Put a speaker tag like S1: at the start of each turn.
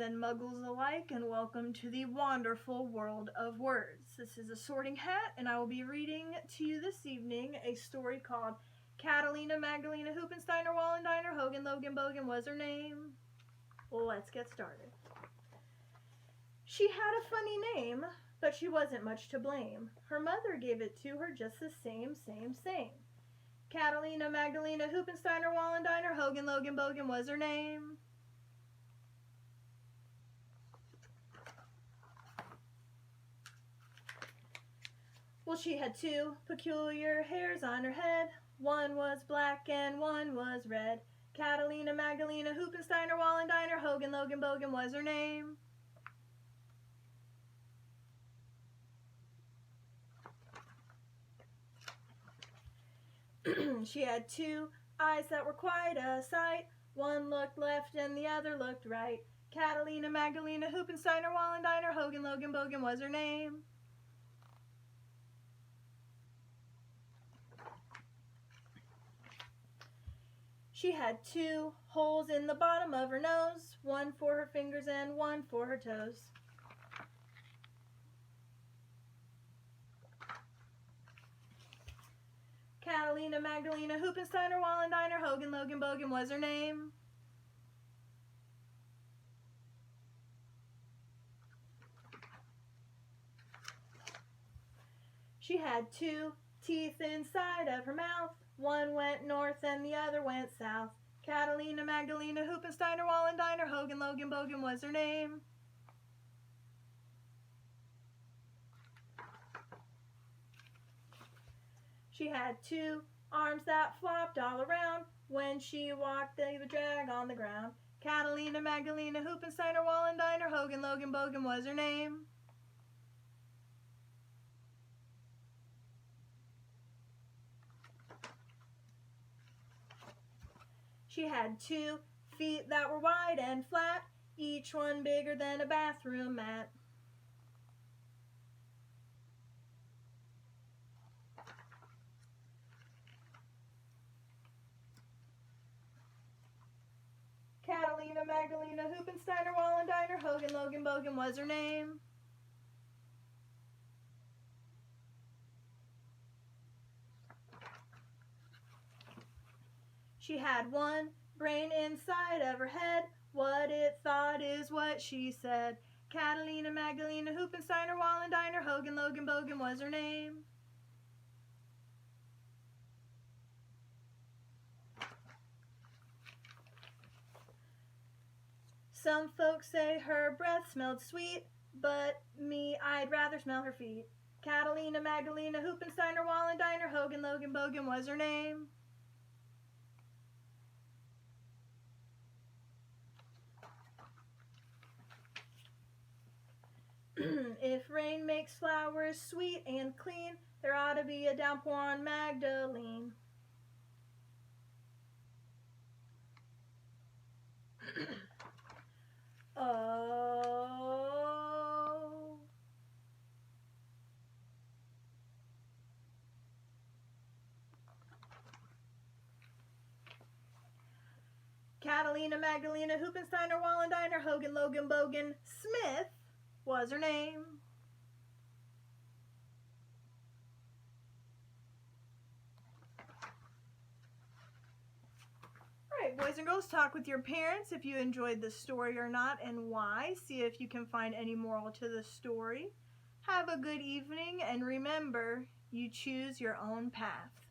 S1: and muggles alike, and welcome to the wonderful world of words. This is a Sorting Hat, and I will be reading to you this evening a story called Catalina Magdalena Hoopensteiner Wallendiner Hogan Logan Bogan was her name. Well, let's get started. She had a funny name, but she wasn't much to blame. Her mother gave it to her just the same. Catalina Magdalena Hoopensteiner Wallendiner Hogan Logan Bogan was her name. Well, she had two peculiar hairs on her head. One was black and one was red. Catalina Magdalena Hoopensteiner Wallendiner Hogan Logan Bogan was her name. She had two eyes that were quite a sight. One looked left and the other looked right. Catalina Magdalena Hoopensteiner Wallendiner Hogan Logan Bogan was her name. She had two holes in the bottom of her nose, one for her fingers and one for her toes. Catalina Magdalena Hoopensteiner Wallendiner Hogan Logan Bogan was her name. She had two teeth inside of her mouth. One went north and the other went south. Catalina Magdalena Hoopensteiner Wallendiner Hogan Logan Bogan was her name. She had two arms that flopped all around. When she walked, they would drag on the ground. Catalina Magdalena Hoopensteiner Wallendiner Hogan Logan Bogan was her name. She had two feet that were wide and flat, each one bigger than a bathroom mat. Catalina Magdalena Hoopensteiner Wallendiner Hogan Logan Bogan was her name. She had one brain inside of her head. What it thought is what she said. Catalina Magdalena Hoopensteiner Wallendiner Hogan Logan Bogan was her name. Some folks say her breath smelled sweet, but me, I'd rather smell her feet. Catalina Magdalena Hoopensteiner Wallendiner Hogan Logan Bogan was her name. If rain makes flowers sweet and clean, there ought to be a downpour on Magdalene. Oh. Catalina Magdalena Hoopensteiner Wallendiner Hogan Logan Bogan Smith was her name. Alright, boys and girls, talk with your parents if you enjoyed this story or not and why. See if you can find any moral to the story. Have a good evening, and remember, you choose your own path.